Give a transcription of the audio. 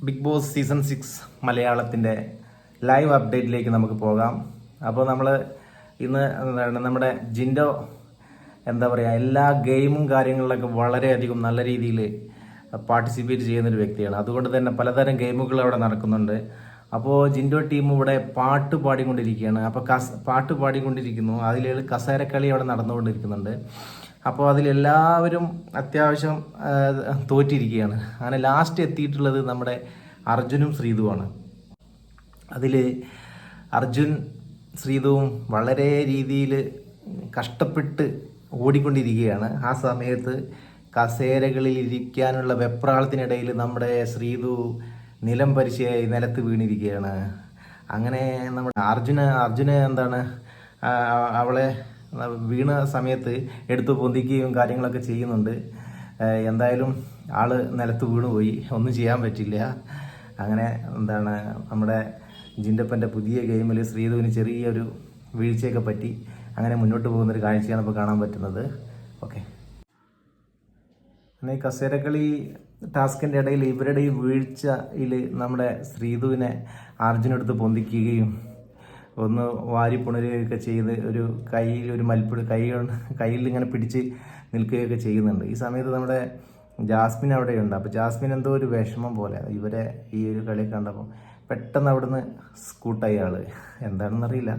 Big boss season 6 മലയാളത്തിൻ്റെ live അപ്ഡേറ്റിലേക്ക് നമുക്ക് പോകാം. അപ്പോൾ നമ്മൾ ഇന്ന് എന്താണ് നമ്മുടെ ജിൻഡോ എന്താ പറയുക, എല്ലാ ഗെയിമും കാര്യങ്ങളിലൊക്കെ വളരെയധികം നല്ല രീതിയിൽ പാർട്ടിസിപ്പേറ്റ് ചെയ്യുന്നൊരു വ്യക്തിയാണ്. അതുകൊണ്ട് തന്നെ പലതരം ഗെയിമുകൾ അവിടെ നടക്കുന്നുണ്ട്. അപ്പോൾ ജിൻഡോ ടീം ഇവിടെ പാട്ട് പാടിക്കൊണ്ടിരിക്കുകയാണ്. അപ്പോൾ പാട്ട് പാടിക്കൊണ്ടിരിക്കുന്നു, അതിൽ കസേരക്കളി അവിടെ നടന്നുകൊണ്ടിരിക്കുന്നുണ്ട്. അപ്പോൾ അതിലെല്ലാവരും അത്യാവശ്യം തോറ്റിരിക്കുകയാണ്. അങ്ങനെ ലാസ്റ്റ് എത്തിയിട്ടുള്ളത് നമ്മുടെ അർജുനും ശ്രീതുവാണ്. അതിൽ അർജുൻ ശ്രീതുവും വളരെ രീതിയിൽ കഷ്ടപ്പെട്ട് ഓടിക്കൊണ്ടിരിക്കുകയാണ്. ആ സമയത്ത് കസേരകളിൽ ഇരിക്കാനുള്ള വെപ്രാളത്തിനിടയിൽ നമ്മുടെ ശ്രീതു നിലം പരിശയായി നിലത്ത് വീണിരിക്കുകയാണ്. അങ്ങനെ നമ്മുടെ അർജുന് എന്താണ് അവളെ വീണ സമയത്ത് എടുത്തു പൊന്തിക്കുകയും കാര്യങ്ങളൊക്കെ ചെയ്യുന്നുണ്ട്. എന്തായാലും ആള് നിലത്ത് വീണുപോയി, ഒന്നും ചെയ്യാൻ പറ്റില്ല. അങ്ങനെ എന്താണ് നമ്മുടെ ജിൻഡപ്പൻ്റെ പുതിയ ഗെയിമിൽ ശ്രീധുവിന് ചെറിയൊരു വീഴ്ചയൊക്കെ പറ്റി. അങ്ങനെ മുന്നോട്ട് പോകുന്നൊരു കാഴ്ചയാണ് ഇപ്പോൾ കാണാൻ പറ്റുന്നത്. ഓക്കെ, ഈ കസേരക്കളി ടാസ്കിൻ്റെ ഇടയിൽ ഇവരുടെ ഈ വീഴ്ചയിൽ നമ്മുടെ ശ്രീധുവിനെ അർജുനെടുത്ത് പൊന്തിക്കുകയും ഒന്ന് വാരി പുണരുകയൊക്കെ ചെയ്ത് ഒരു കയ്യിൽ ഒരു മൽപ്പിടി കയ്യിൽ ഇങ്ങനെ പിടിച്ച് നിൽക്കുകയൊക്കെ ചെയ്യുന്നുണ്ട്. ഈ സമയത്ത് നമ്മുടെ ജാസ്മിൻ അവിടെയുണ്ട്. അപ്പോൾ ജാസ്മിൻ എന്തോ ഒരു വിഷമം പോലെ ഇവരെ ഈ ഒരു കളി കണ്ടപ്പോൾ പെട്ടെന്ന് അവിടുന്ന് സ്കൂട്ടായി ആള്, എന്താണെന്നറിയില്ല.